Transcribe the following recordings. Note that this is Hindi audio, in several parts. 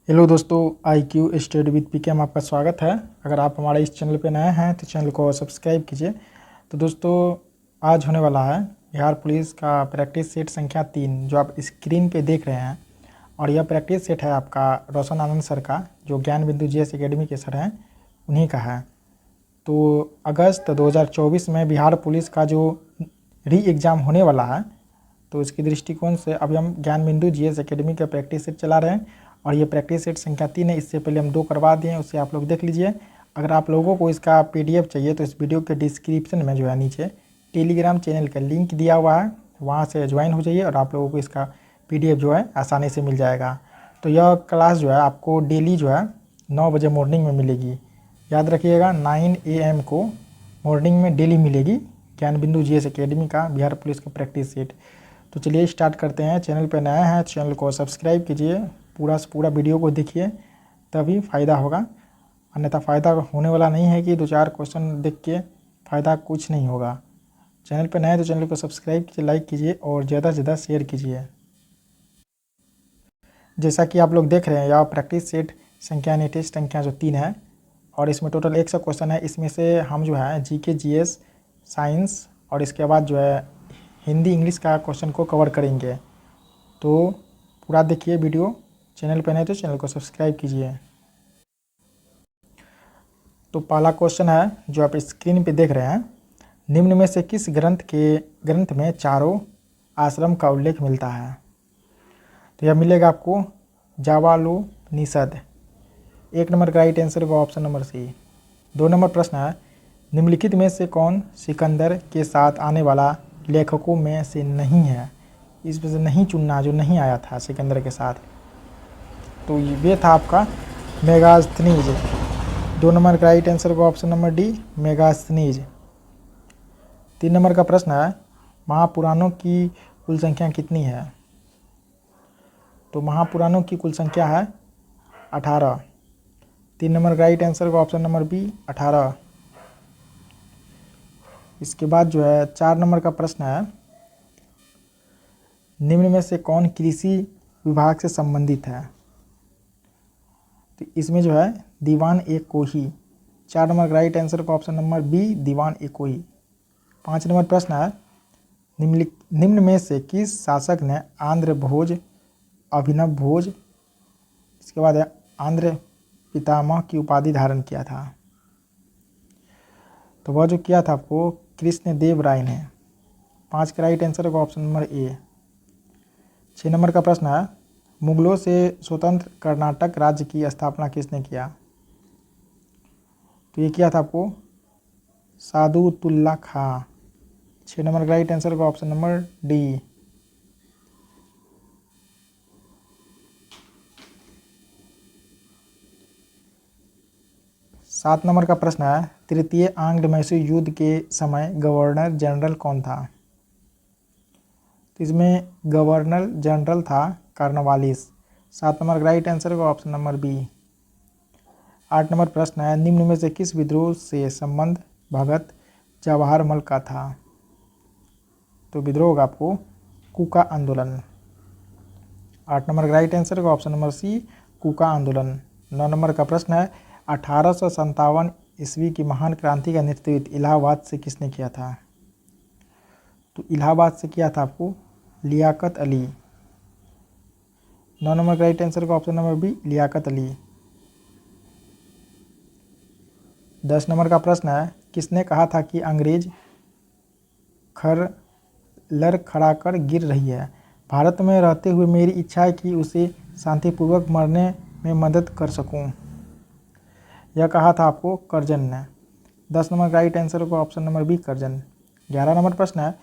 हेलो दोस्तों, IQ स्टडी विद पीके में आपका स्वागत है। अगर आप हमारे इस चैनल पर नए हैं तो चैनल को सब्सक्राइब कीजिए। तो दोस्तों, आज होने वाला है बिहार पुलिस का प्रैक्टिस सेट संख्या 3 जो आप स्क्रीन पे देख रहे हैं। और यह प्रैक्टिस सेट है आपका रोशन आनंद सर का, जो ज्ञान बिंदु GS एकेडमी के सर हैं, उन्हीं का है। तो अगस्त 2024 में बिहार पुलिस का जो री एग्ज़ाम होने वाला है, तो इसके दृष्टिकोण से अभी हम ज्ञान बिंदु GS एकेडमी का प्रैक्टिस सेट चला रहे हैं। और ये प्रैक्टिस सेट संख्या 3 है। इससे पहले हम 2 करवा दिए हैं, उससे आप लोग देख लीजिए। अगर आप लोगों को इसका PDF चाहिए तो इस वीडियो के डिस्क्रिप्शन में जो है नीचे टेलीग्राम चैनल का लिंक दिया हुआ है, वहाँ से ज्वाइन हो जाइए और आप लोगों को इसका PDF जो है आसानी से मिल जाएगा। तो यह क्लास जो है आपको डेली जो है 9 बजे मॉर्निंग में मिलेगी। याद रखिएगा, 9 AM को मॉर्निंग में डेली मिलेगी ज्ञान बिंदु GS एकेडमी का बिहार पुलिस का प्रैक्टिस सेट। तो चलिए स्टार्ट करते हैं। चैनल पर नया है तो चैनल को सब्सक्राइब कीजिए, पूरा से पूरा वीडियो को देखिए, तभी फ़ायदा होगा। अन्यथा फ़ायदा होने वाला नहीं है कि 2-4 क्वेश्चन देख के फ़ायदा कुछ नहीं होगा। चैनल पर नए हैं तो चैनल को सब्सक्राइब कीजिए, लाइक कीजिए और ज़्यादा से ज़्यादा शेयर कीजिए। जैसा कि आप लोग देख रहे हैं, यह प्रैक्टिस सेट संख्या यानी टेस्ट संख्या जो 3 है, और इसमें टोटल 100 क्वेश्चन है। इसमें से हम जो है GK GS साइंस और इसके बाद जो है हिंदी इंग्लिश का क्वेश्चन को कवर करेंगे। तो पूरा देखिए वीडियो। चैनल पर नहीं तो चैनल को सब्सक्राइब कीजिए। तो पहला क्वेश्चन है जो आप स्क्रीन पे देख रहे हैं, निम्न में से किस ग्रंथ में चारों आश्रम का उल्लेख मिलता है? तो यह मिलेगा आपको जाबालोपनिषद। 1 नंबर का राइट आंसर होगा ऑप्शन नंबर C। 2 नंबर प्रश्न है, निम्नलिखित में से कौन सिकंदर के साथ आने वाला लेखकों में से नहीं है? इसमें से नहीं चुनना जो नहीं आया था सिकंदर के साथ। तो ये था आपका मेगास्थनीज। 2 नंबर का राइट आंसर होगा option number D, Megasthenes. 3 number का प्रश्न है, महापुराणों की कुल संख्या कितनी है? तो महापुराणों की कुल संख्या है 18। 3 नंबर का राइट आंसर होगा ऑप्शन नंबर B, 18। इसके बाद जो है 4 नंबर का प्रश्न है, निम्न में से कौन कृषि विभाग से संबंधित है? तो इसमें जो है दीवान-ए-कोही। 4 नंबर का राइट आंसर का ऑप्शन नंबर B, दीवान-ए-कोही। 5 नंबर प्रश्न है, निम्न में से किस शासक ने आंध्र भोज, अभिनव भोज, इसके बाद है आंध्र पितामह की उपाधि धारण किया था? तो वह जो किया था आपको कृष्णदेव राय ने। 5 का राइट आंसर होगा ऑप्शन नंबर A। 6 नंबर का प्रश्न है, मुगलों से स्वतंत्र कर्नाटक राज्य की स्थापना किसने किया? तो ये किया था आपको सादुतुल्ला खां। 6 नंबर का राइट आंसर होगा ऑप्शन नंबर D। 7 नंबर का प्रश्न है, तृतीय आंग्ल मैसूर युद्ध के समय गवर्नर जनरल कौन था? तो इसमें गवर्नर जनरल था कॉर्नवालिस। 7 नंबर का राइट आंसर होगा ऑप्शन नंबर B। 8 नंबर प्रश्न है, निम्न में से किस विद्रोह से संबंध भगत जवाहरमल का था? तो विद्रोह होगा आपको कूका आंदोलन। 8 नंबर का राइट आंसर होगा ऑप्शन नंबर C, कूका आंदोलन। 9 नंबर का प्रश्न है, 1857 ईस्वी की महान क्रांति का नेतृत्व इलाहाबाद से किसने किया था? तो इलाहाबाद से किया था आपको लियाकत अली। 9 नंबर का राइट आंसर का option number B, Liaquat Ali. 10 number का प्रश्न है, किसने कहा था कि अंग्रेज लड़खड़ाकर गिर रही है? भारत में रहते हुए मेरी इच्छा है कि उसे शांतिपूर्वक मरने में मदद कर सकूं। यह कहा था आपको कर्जन ने। 10 नंबर का राइट आंसर होगा option number B, Curzon. 11 number प्रश्न है,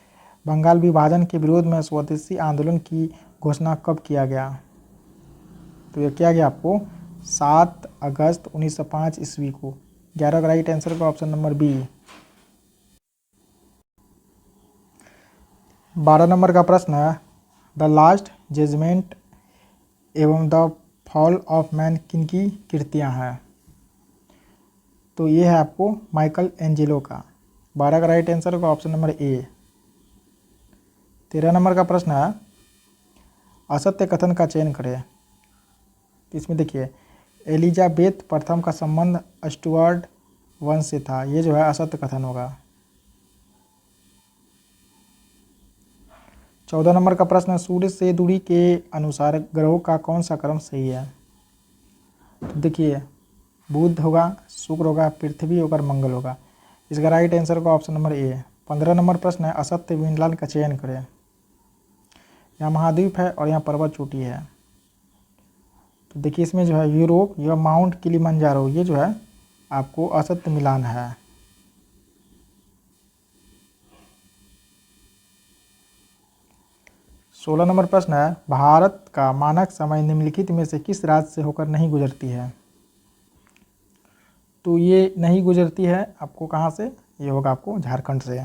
बंगाल विभाजन के विरोध में स्वदेशी आंदोलन की घोषणा कब किया गया? तो यह किया गया आपको 7 अगस्त 1905 ईस्वी को। 11 का राइट आंसर का ऑप्शन नंबर B। 12 नंबर का प्रश्न है, द लास्ट जजमेंट एवं द फॉल ऑफ मैन किनकी कृतियाँ हैं? तो ये है आपको माइकल एंजेलो का। 12 का राइट आंसर होगा ऑप्शन नंबर A। 13 नंबर का प्रश्न है, असत्य कथन का चयन करें। तो इसमें देखिए एलिजाबेथ प्रथम का संबंध स्टुअर्ट वंश से था, ये जो है असत्य कथन होगा। 14 नंबर का प्रश्न है, सूर्य से दूरी के अनुसार ग्रहों का कौन सा क्रम सही है? तो देखिए बुध होगा, शुक्र होगा, पृथ्वी होगा, मंगल होगा। इसका राइट आंसर होगा ऑप्शन नंबर ए। 15 नंबर प्रश्न है, असत्य विंडलाइन का चयन करें। यहाँ महाद्वीप है और यहाँ पर्वत चोटी है। तो देखिए इसमें जो है यूरोप या माउंट किलिमंजारो, ये जो है आपको असत्य मिलान है। सोलह नंबर प्रश्न है, भारत का मानक समय निम्नलिखित में से किस राज्य से होकर नहीं गुजरती है? तो ये नहीं गुजरती है आपको कहाँ से? ये होगा आपको झारखंड से।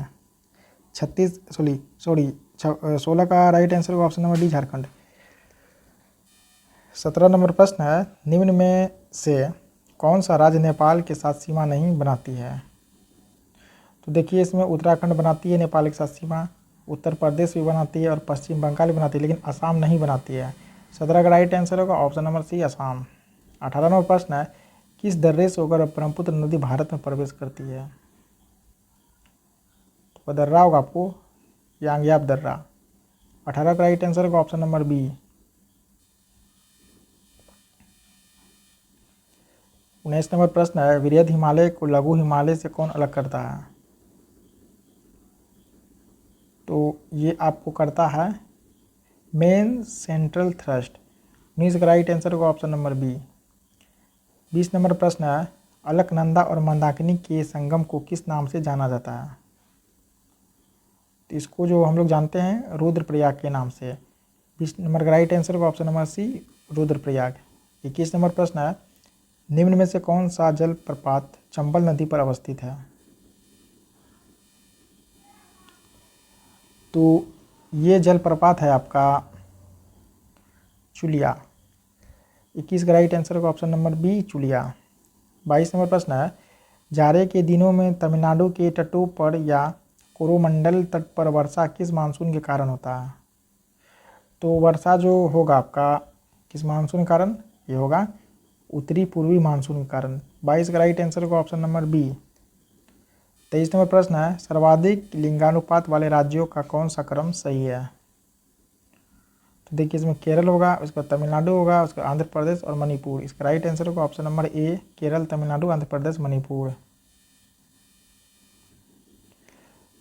16 का राइट आंसर होगा option number D, Jharkhand. 17 number प्रश्न है, निम्न में से कौन सा राज्य नेपाल के साथ सीमा नहीं बनाती है? तो देखिए इसमें उत्तराखंड बनाती है नेपाल के साथ सीमा, उत्तर प्रदेश भी बनाती है और पश्चिम बंगाल भी बनाती है, लेकिन असम नहीं बनाती है। 17 का राइट आंसर होगा option number C, Assam. 18 number प्रश्न है, किस दर्रे से होकर ब्रह्मपुत्र नदी भारत में प्रवेश करती है? तो दर्रा होगा आपको यांग्याप दर्रा। 18 का राइट आंसर होगा ऑप्शन नंबर बी। 19 नंबर प्रश्न है, वृहद हिमालय को लघु हिमालय से कौन अलग करता है? तो ये आपको करता है मेन सेंट्रल थ्रस्ट। 19 का राइट आंसर होगा ऑप्शन नंबर बी। 20 नंबर प्रश्न है, अलकनंदा और मंदाकिनी के संगम को किस नाम से जाना जाता है? तो इसको जो हम लोग जानते हैं रुद्रप्रयाग के नाम से। 20 नंबर का राइट आंसर होगा option number C, Rudraprayag. 21 number प्रश्न है, निम्न में से कौन सा जल प्रपात चंबल नदी पर अवस्थित है? तो ये जलप्रपात है आपका चुलिया। 21 का राइट आंसर होगा ऑप्शन नंबर बी, चुलिया। 22 नंबर प्रश्न है, जाड़े के दिनों में तमिलनाडु के तटों पर या कोरोमंडल तट पर वर्षा किस मानसून के कारण होता है? तो वर्षा जो होगा आपका किस मानसून के कारण? ये होगा उत्तरी पूर्वी मानसून के कारण। 22 का राइट आंसर होगा ऑप्शन नंबर बी। 23 नंबर प्रश्न है, सर्वाधिक लिंगानुपात वाले राज्यों का कौन सा क्रम सही है? तो देखिए इसमें केरल होगा, उसका तमिलनाडु होगा, उसका आंध्र प्रदेश और मणिपुर। इसका राइट आंसर होगा ऑप्शन नंबर ए, केरल, तमिलनाडु, आंध्र प्रदेश, मणिपुर।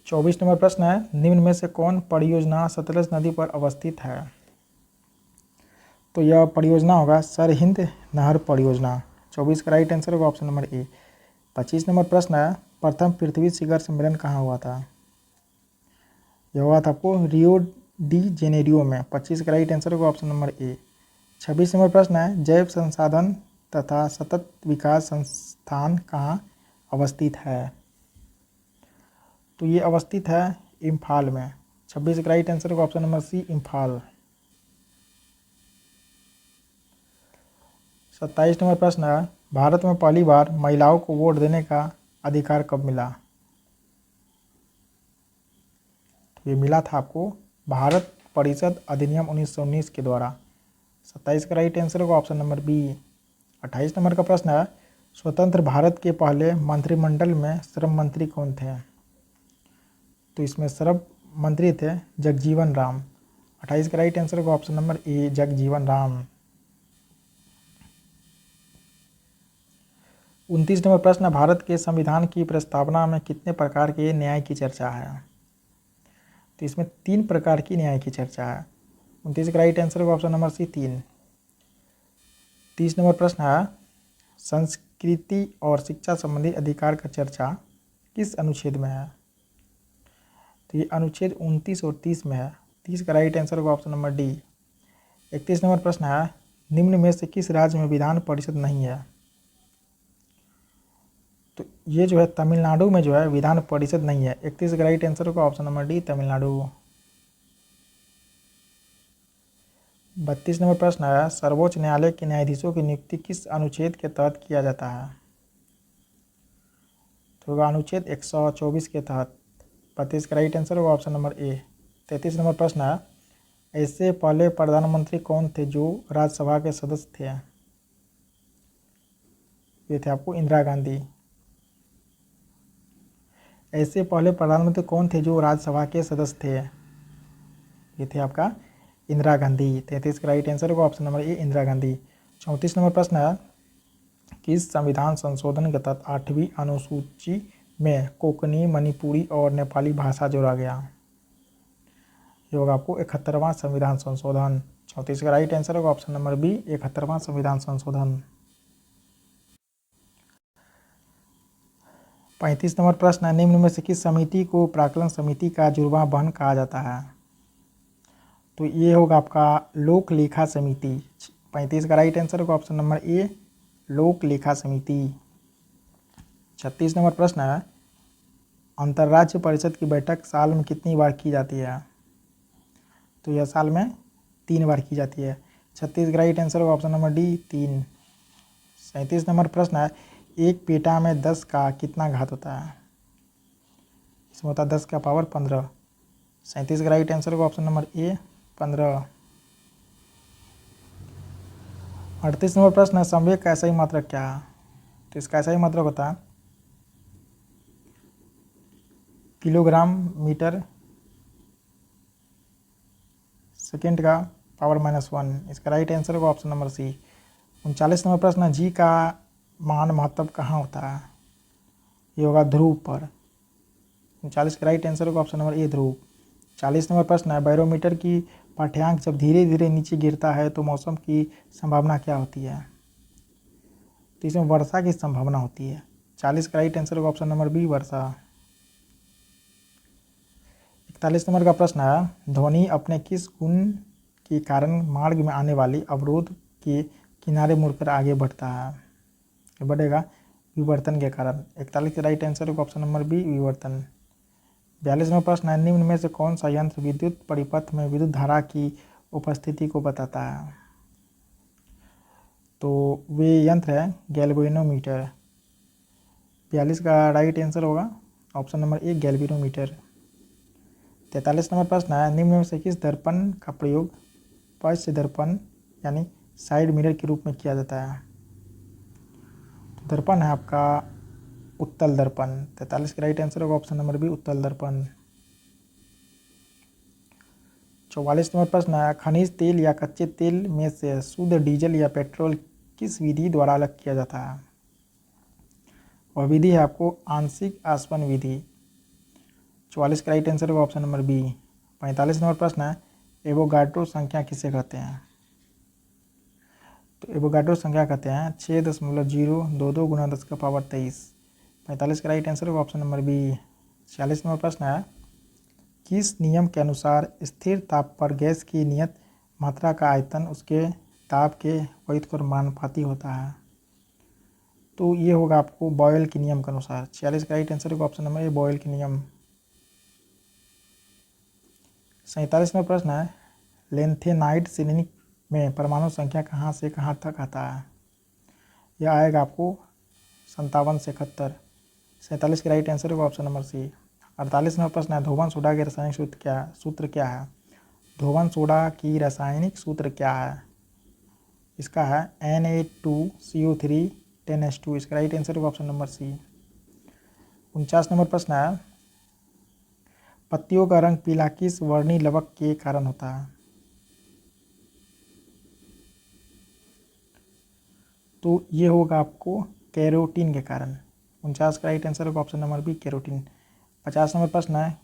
24 नंबर प्रश्न है, निम्न में से कौन परियोजना सतलज नदी पर अवस्थित है? तो यह परियोजना होगा सरहिंद नहर परियोजना। 24 का राइट आंसर होगा ऑप्शन नंबर ए। 25 नंबर प्रश्न है, प्रथम पृथ्वी शिखर सम्मेलन कहाँ हुआ था? यह हुआ था आपको रियो डी जेनेरियो में। 25 का राइट आंसर होगा ऑप्शन नंबर ए। 26 नंबर प्रश्न है, जैव संसाधन तथा सतत विकास संस्थान कहाँ अवस्थित है? तो ये अवस्थित है इम्फाल में। 26 का राइट आंसर होगा option number C, Imphal. 27 number प्रश्न है, भारत में पहली बार महिलाओं को वोट देने का अधिकार कब मिला? तो ये मिला था आपको भारत परिषद अधिनियम 1919 के द्वारा। 27 का राइट आंसर होगा ऑप्शन नंबर बी। 28 नंबर का प्रश्न है, स्वतंत्र भारत के पहले मंत्रिमंडल में श्रम मंत्री कौन थे? तो इसमें श्रम मंत्री थे जगजीवन राम। 28 का राइट आंसर होगा ऑप्शन नंबर ए, जगजीवन राम। 29 नंबर प्रश्न, भारत के संविधान की प्रस्तावना में कितने प्रकार के न्याय की चर्चा है? तो इसमें 3 प्रकार की न्याय की चर्चा है। 29 का राइट आंसर होगा ऑप्शन नंबर सी, 3। 30 नंबर प्रश्न है, संस्कृति और शिक्षा संबंधी अधिकार का चर्चा किस अनुच्छेद में है? तो ये अनुच्छेद 29 और 30 में है। 30 का राइट आंसर होगा ऑप्शन नंबर डी। 31 नंबर प्रश्न है, निम्न में से किस राज्य में विधान परिषद नहीं है? तो ये जो है तमिलनाडु में जो है विधान परिषद नहीं है। 31 का राइट आंसर होगा option number D, Tamil Nadu. 32 number प्रश्न है, सर्वोच्च न्यायालय के न्यायाधीशों की नियुक्ति किस अनुच्छेद के तहत किया जाता है? तो होगा अनुच्छेद 124 के तहत। 32 का राइट आंसर होगा ऑप्शन नंबर ए। 33 नंबर प्रश्न है, ऐसे पहले प्रधानमंत्री कौन थे जो राज्यसभा के सदस्य थे? ये थे आपको इंदिरा गांधी। ऐसे पहले प्रधानमंत्री कौन थे जो राज्यसभा के सदस्य थे? ये थे आपका इंदिरा गांधी। 33 का राइट आंसर होगा ऑप्शन नंबर ए इंदिरा गांधी। 34 नंबर प्रश्न है, किस संविधान संशोधन के तहत 8वीं अनुसूची में कोंकणी, मणिपुरी और नेपाली भाषा जोड़ा गया? ये होगा आपको 71वां संविधान संशोधन। 34 का राइट आंसर होगा ऑप्शन नंबर बी 71वां संविधान संशोधन। 35 नंबर प्रश्न है, निम्न में से किस समिति को प्राक्कलन समिति का जुड़वां बहन कहा जाता है? तो ये होगा आपका लोक लेखा समिति। 35 का राइट आंसर होगा ऑप्शन नंबर ए लोक लेखा समिति। 36 नंबर प्रश्न है, अंतर्राज्य परिषद की बैठक साल में कितनी बार की जाती है? तो यह साल में 3 बार की जाती है। 36 का राइट आंसर होगा ऑप्शन नंबर डी 3। 37 नंबर प्रश्न है, एक पेटा में 10 का कितना घात होता है? इसमें होता है 10 का पावर 15। 37 का राइट आंसर होगा ऑप्शन नंबर ए 15। 38 नंबर प्रश्न है, संवेग का सही मात्रक क्या है? तो इसका सही मात्रक होता है किलोग्राम मीटर सेकेंड का पावर -1। इसका राइट आंसर होगा ऑप्शन नंबर सी। 39 नंबर प्रश्न है, जी का मान महत्तम कहाँ होता है? ये होगा ध्रुव पर। 39 का राइट आंसर होगा ऑप्शन नंबर ए ध्रुव। 40 नंबर प्रश्न है, बैरोमीटर की पाठ्यांक जब धीरे धीरे नीचे गिरता है तो मौसम की संभावना क्या होती है? तो इसमें वर्षा की संभावना होती है। 40 का राइट आंसर होगा ऑप्शन नंबर बी वर्षा। 41 नंबर का प्रश्न है, ध्वनि अपने किस गुण के कारण मार्ग में आने वाली अवरोध के किनारे मुड़कर आगे बढ़ता है? ये बढ़ेगा विवर्तन के कारण। 41 का राइट आंसर होगा ऑप्शन नंबर बी विवर्तन। 42 नंबर प्रश्न है, निम्न में से कौन सा यंत्र विद्युत परिपथ में विद्युत धारा की उपस्थिति को बताता है? तो वे यंत्र है गैल्वेनोमीटर। 42 का राइट आंसर होगा ऑप्शन नंबर ए गैल्वेनोमीटर। 43 नंबर प्रश्न है, निम्न में से किस दर्पण का प्रयोग पश्च दर्पण यानी साइड मिरर के रूप में किया जाता है? तो दर्पण है आपका उत्तल दर्पण। 43 का राइट आंसर होगा ऑप्शन नंबर बी उत्तल दर्पण। 44 नंबर प्रश्न है, खनिज तेल या कच्चे तेल में से शुद्ध डीजल या पेट्रोल किस विधि द्वारा अलग किया जाता है? वह विधि है आपको आंशिक आसवन विधि। 44 का राइट आंसर होगा ऑप्शन नंबर बी। 45 नंबर प्रश्न है, एवोगाड्रो संख्या किसे कहते हैं? तो एवोगाड्रो संख्या कहते हैं 6.022 गुना 10 का पावर 23। 45 का राइट आंसर होगा ऑप्शन नंबर बी। 46 नंबर प्रश्न है, किस नियम के अनुसार स्थिर ताप पर गैस की नियत मात्रा का आयतन उसके ताप के व्युत्क्रमानुपाती होता है? तो ये होगा आपको बॉयल के नियम के अनुसार। 46 का राइट आंसर होगा ऑप्शन नंबर ए बॉयल के नियम। 47 में प्रश्न है, लेंथेनाइड श्रेणी में परमाणु संख्या कहाँ से कहाँ तक आता है? यह आएगा आपको 57 से 71। 47 का राइट आंसर होगा ऑप्शन नंबर सी। 48 में प्रश्न है, धोवन सोडा के रासायनिक सूत्र क्या है? धोवन सोडा की रासायनिक सूत्र क्या है? इसका है Na2CO3 10H2। इसका राइट आंसर होगा ऑप्शन नंबर सी। 49 नंबर प्रश्न है, पत्तियों का रंग पीला किस वर्णी लवक के कारण होता है? तो ये होगा आपको कैरोटीन के कारण। 49 का राइट आंसर होगा option number B carotene. 50 number प्रश्न है,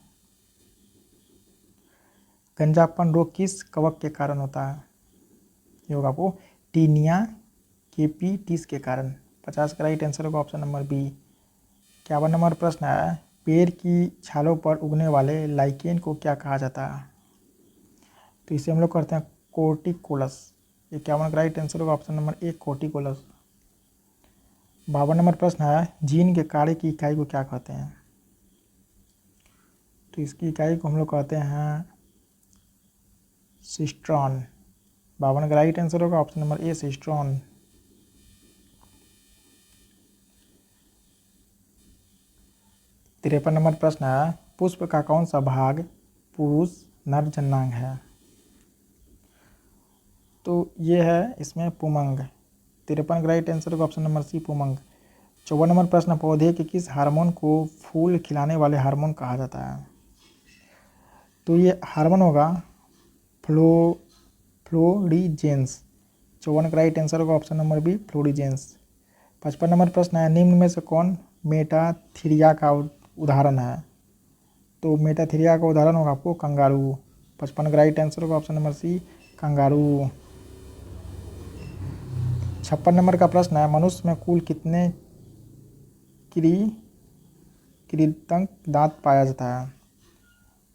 गंजापन रोग किस कवक के कारण होता है? ये होगा आपको टीनिया केपीटिस के कारण। 50 का राइट आंसर होगा ऑप्शन नंबर बी। 51 नंबर प्रश्न है, पेड़ की छालों पर उगने वाले लाइकेन को क्या कहा जाता है? तो इसे हम लोग कहते हैं कोर्टिकोलस। 51 का राइट आंसर होगा ऑप्शन नंबर ए कोर्टिकोलस। 52 नंबर प्रश्न है, जीन के कार्य की इकाई को क्या कहते हैं? तो इसकी इकाई को हम लोग कहते हैं सिस्ट्रॉन। 52 का राइट आंसर होगा ऑप्शन नंबर ए सिस्ट्रॉन। 53 नंबर प्रश्न है, पुष्प का कौन सा भाग पुरुष नर जननांग है? तो ये है इसमें पुमंग। 53 का राइट आंसर होगा ऑप्शन नंबर सी पुमंग। 54 नंबर प्रश्न, पौधे के किस हार्मोन को फूल खिलाने वाले हार्मोन कहा जाता है? तो ये हार्मोन होगा फ्लोरिजेंस। 54 का राइट आंसर होगा option number B, florigens. 55 number प्रश्न है, निम्न में से कौन मेटाथीरिया का उदाहरण है? तो मेटाथीरिया का उदाहरण होगा आपको कंगारू। 55 का राइट आंसर होगा option number C, kangaroo. 56 number का प्रश्न है, मनुष्य में कुल कितने कृंतक दांत पाया जाता है?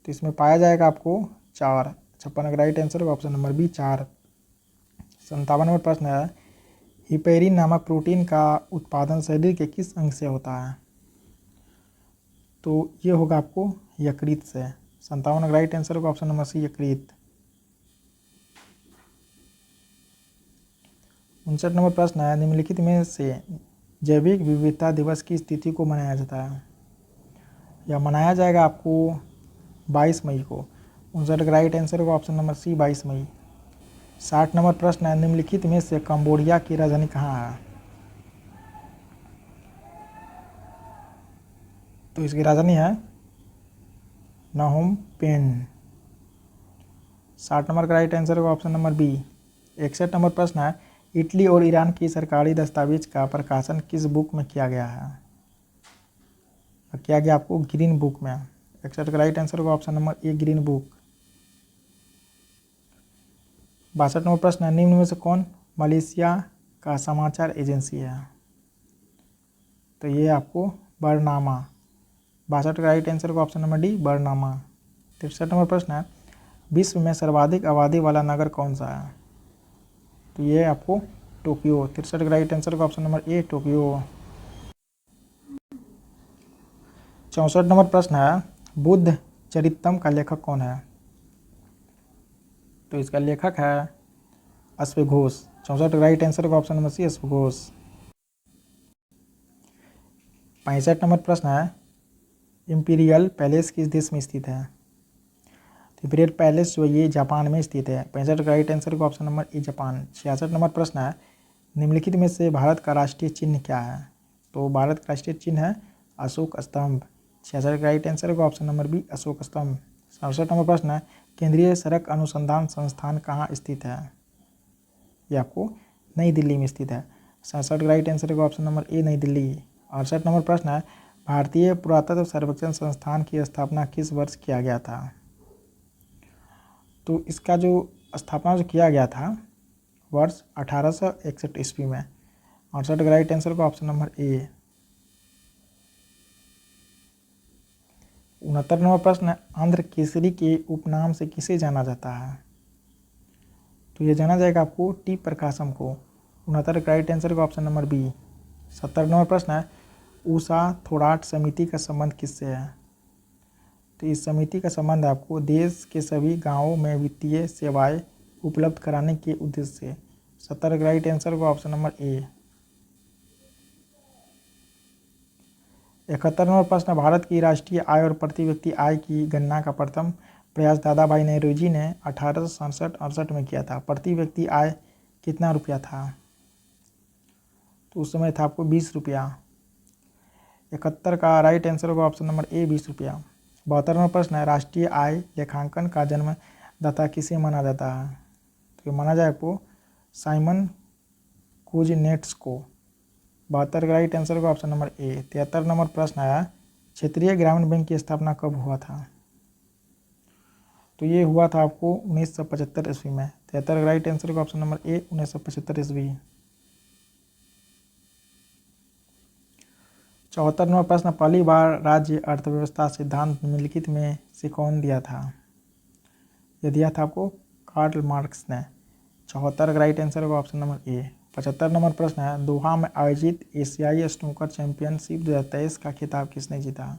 तो इसमें पाया जाएगा आपको 4। 56 का राइट आंसर होगा ऑप्शन नंबर बी, 4। 57 नंबर प्रश्न है, हिपेरिन नामक प्रोटीन का उत्पादन शरीर के किस अंग से होता है? तो ये होगा आपको यकृत से। 57 का राइट आंसर होगा ऑप्शन नंबर सी, यकृत। 59 नंबर प्रश्न है, निम्नलिखित में से जैविक विविधता दिवस की तिथि को मनाया जाता है? या मनाया जाएगा आपको 22 मई को। 59 का राइट आंसर होगा ऑप्शन नंबर सी, 22 मई। 60 नंबर प्रश्न है, निम्नलिखित में से कंबोडिया की राजधानी कहाँ है? तो इसकी राजधानी है नहोम पेन। 60 नंबर का राइट आंसर होगा ऑप्शन नंबर बी। 61 नंबर प्रश्न है, इटली और ईरान की सरकारी दस्तावेज का प्रकाशन किस बुक में किया गया है? किया गया आपको ग्रीन बुक में। 61 का राइट आंसर होगा ऑप्शन नंबर ए, ग्रीन बुक। 62 नंबर प्रश्न है, निम्न में से कौन मलेशिया का समाचार एजेंसी है? तो ये आपको बरनामा। 62 का राइट आंसर होगा ऑप्शन नंबर डी, बरनामा। 63 नंबर प्रश्न है, विश्व में सर्वाधिक आबादी वाला नगर कौन सा है? तो ये आपको टोक्यो। 63 का राइट आंसर होगा ऑप्शन नंबर ए, टोक्यो। 64 नंबर प्रश्न है, बुद्ध चरितम का लेखक कौन है? तो इसका लेखक है अश्वघोष। 64 का राइट आंसर होगा ऑप्शन नंबर सी, अश्वघोष। 65 नंबर प्रश्न है, इंपीरियल पैलेस किस देश में स्थित है? तो इंपीरियल पैलेस जो ये जापान में स्थित है। 65 का राइट आंसर होगा ऑप्शन नंबर ए, जापान। 66 नंबर प्रश्न है, निम्नलिखित में से भारत का राष्ट्रीय चिन्ह क्या है? तो भारत का राष्ट्रीय चिन्ह है अशोक स्तंभ। 66 का राइट आंसर होगा ऑप्शन नंबर बी, अशोक स्तंभ। 67 नंबर प्रश्न है, केंद्रीय सड़क अनुसंधान संस्थान कहाँ स्थित है? ये आपको नई दिल्ली में स्थित है। 67 का राइट आंसर होगा ऑप्शन नंबर ए, नई दिल्ली। 68 नंबर प्रश्न है, भारतीय पुरातत्व सर्वेक्षण संस्थान की स्थापना किस वर्ष किया गया था? तो इसका जो स्थापना जो किया गया था वर्ष 1861 ईस्वी में। 68 का राइट आंसर होगा ऑप्शन नंबर ए। 69 नंबर प्रश्न है, आंध्र केसरी के उपनाम से किसे जाना जाता है? तो ये जाना जाएगा आपको टी प्रकाशम को। 69 का राइट आंसर होगा ऑप्शन नंबर बी। 70 नंबर प्रश्न है, ऊषा थोराट समिति का संबंध किससे है? तो इस समिति का संबंध आपको देश के सभी गांवों में वित्तीय सेवाएं उपलब्ध कराने के उद्देश्य से। 70 का राइट आंसर होगा ऑप्शन नंबर ए। 71 नंबर प्रश्न, भारत की राष्ट्रीय आय और प्रति व्यक्ति आय की गणना का प्रथम प्रयास दादा भाई नौरोजी ने 1867-68 में किया था। प्रति व्यक्ति आय कितना रुपया था? तो उस समय था आपको 20 रुपया। 71 का राइट आंसर होगा ऑप्शन नंबर ए, 20 रुपया। 72 नंबर प्रश्न है, राष्ट्रीय आय लेखांकन का जन्मदाता किसे माना जाता है? तो माना जाए आपको साइमन कुजनेट्स को। 72 का राइट आंसर होगा ऑप्शन नंबर ए। 73 नंबर प्रश्न आया, क्षेत्रीय ग्रामीण बैंक की स्थापना कब हुआ था? तो ये हुआ था आपको 1975 ईस्वी में। 73 का राइट आंसर होगा ऑप्शन नंबर ए, 1975 ईस्वी। 74 नंबर प्रश्न, पहली बार राज्य अर्थव्यवस्था सिद्धांत निम्नलिखित में से कौन दिया था? यह दिया था आपको कार्ल मार्क्स ने। 74 का राइट आंसर होगा ऑप्शन नंबर ए। 75 नंबर प्रश्न है, दोहा में आयोजित एशियाई स्नूकर चैंपियनशिप 2023 का खिताब किसने जीता?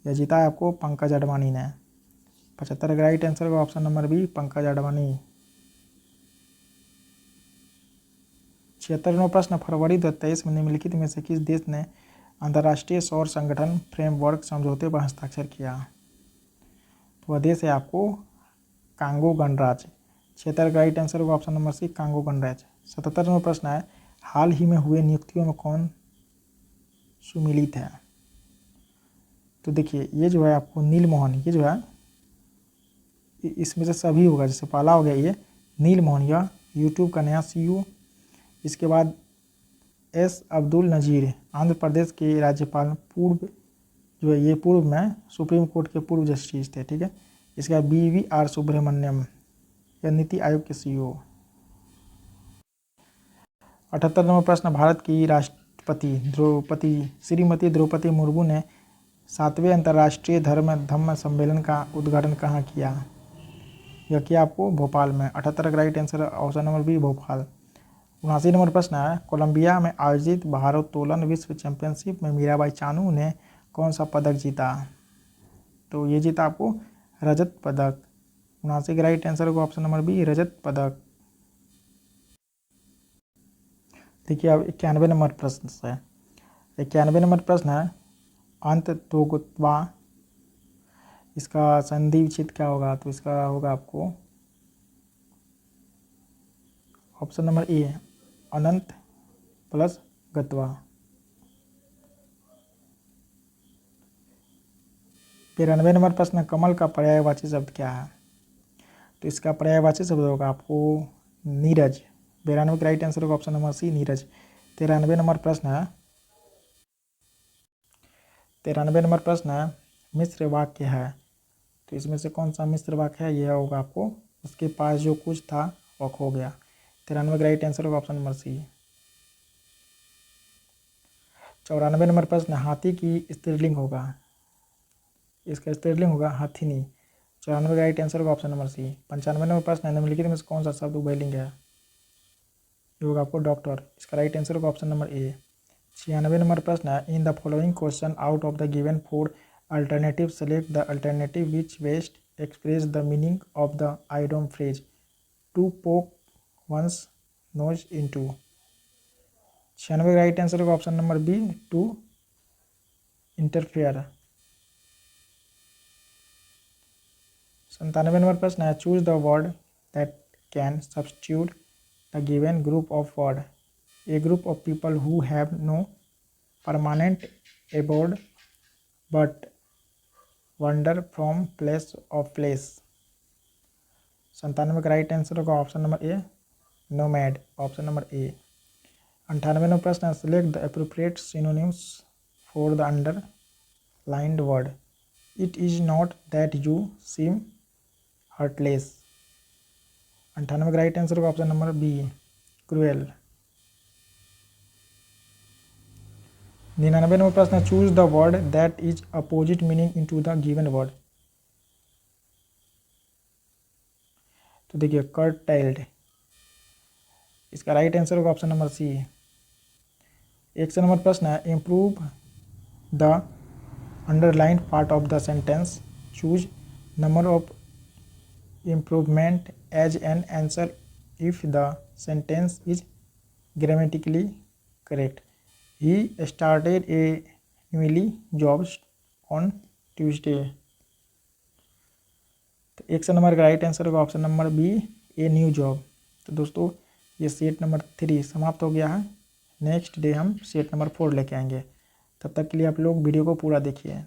यह जीता है आपको पंकज अडवाणी ने। 75 का राइट आंसर होगा option number B, Pankaj Advani. 76 number प्रश्न, फरवरी 2023 में निम्नलिखित में से किस देश ने अंतर्राष्ट्रीय सौर संगठन फ्रेमवर्क समझौते पर हस्ताक्षर किया? तो वह देश है आपको कांगो गणराज्य। 76 का राइट आंसर होगा ऑप्शन नंबर सी, कांगो गणराज्य। 77 नंबर प्रश्न है, हाल ही में हुए नियुक्तियों में कौन सुमिलित है। तो देखिए ये जो है आपको नीलमोहन, ये जो है इसमें से सभी होगा, जैसे पहला हो गया ये नीलमोहन, यह यूट्यूब का नया CEO। इसके बाद एस अब्दुल नज़ीर, आंध्र प्रदेश के राज्यपाल, पूर्व जो है ये पूर्व में सुप्रीम कोर्ट के पूर्व जस्टिस थे, ठीक है। इसके बाद BVR सुब्रमण्यम, यह नीति आयोग के CEO। 78 नंबर प्रश्न, भारत की राष्ट्रपति श्रीमती द्रौपदी मुर्मू ने 7वें अंतर्राष्ट्रीय धम्म सम्मेलन का उद्घाटन कहाँ किया? यह किया आपको भोपाल में। 78 का right answer option number B Bhopal. 79 number प्रश्न है, कोलंबिया में आयोजित भारोत्तोलन विश्व चैंपियनशिप में मीराबाई चानू ने कौन सा पदक जीता? तो ये जीता आपको रजत पदक। 79 का राइट आंसर होगा ऑप्शन नंबर बी रजत पदक। देखिए अब 91 नंबर प्रश्न है। 91 नंबर प्रश्न है, अंततोगत्वा, इसका संधि विच्छेद क्या होगा? तो इसका होगा आपको ऑप्शन नंबर ए अनंत प्लस गत्वा। 93 नंबर प्रश्न, कमल का पर्यायवाची शब्द क्या है? तो इसका पर्यायवाची शब्द होगा आपको नीरज। 92 का राइट आंसर होगा option number C Neeraj. 93 number प्रश्न है, 93 नंबर प्रश्न है, मिश्र वाक्य है, तो इसमें से कौन सा मिश्र वाक्य है? यह होगा आपको उसके पास जो कुछ था वह खो गया। 93 का राइट आंसर होगा ऑप्शन नंबर सी। 94 नंबर प्रश्न, हाथी की स्त्रीलिंग होगा, इसका स्त्रीलिंग होगा हाथिनी। 94 का राइट आंसर होगा ऑप्शन नंबर सी। 95 नंबर प्रश्न है, निम्नलिखित में से कौन सा शब्द उभयलिंग है? ये होगा आपको डॉक्टर, इसका राइट आंसर होगा ऑप्शन नंबर ए। 96 नंबर प्रश्न है, in the following question out of the given 4 alternative select the alternative which best express the meaning of the idiom phrase to poke one's nose into. 96 का राइट आंसर होगा option number B to interfere. 97 number प्रश्न है, choose the word that can substitute the given group of word, a group of people who have no permanent abode but wander from place of place। 97 का राइट आंसर होगा option number A nomad, option number A. 98 number प्रश्न है, select the appropriate synonyms for the underlined word, it is not that you seem heartless. 98 का राइट आंसर होगा option number B cruel. 99 number प्रश्न है, choose the word that is opposite meaning into the given word. तो देखिए कर्टेल्ड, इसका राइट आंसर होगा ऑप्शन नंबर सी। 100 नंबर प्रश्न है, improve the underlined part of the sentence, choose number of improvement as an answer if the sentence is grammatically correct. He started a newly jobs on Tuesday। तो 100 नंबर का राइट आंसर होगा option number B a new job. तो दोस्तों ये सेट नंबर 3 समाप्त हो गया है। नेक्स्ट डे हम सेट नंबर 4 लेके आएंगे। तब तक के लिए आप लोग वीडियो को पूरा देखिए।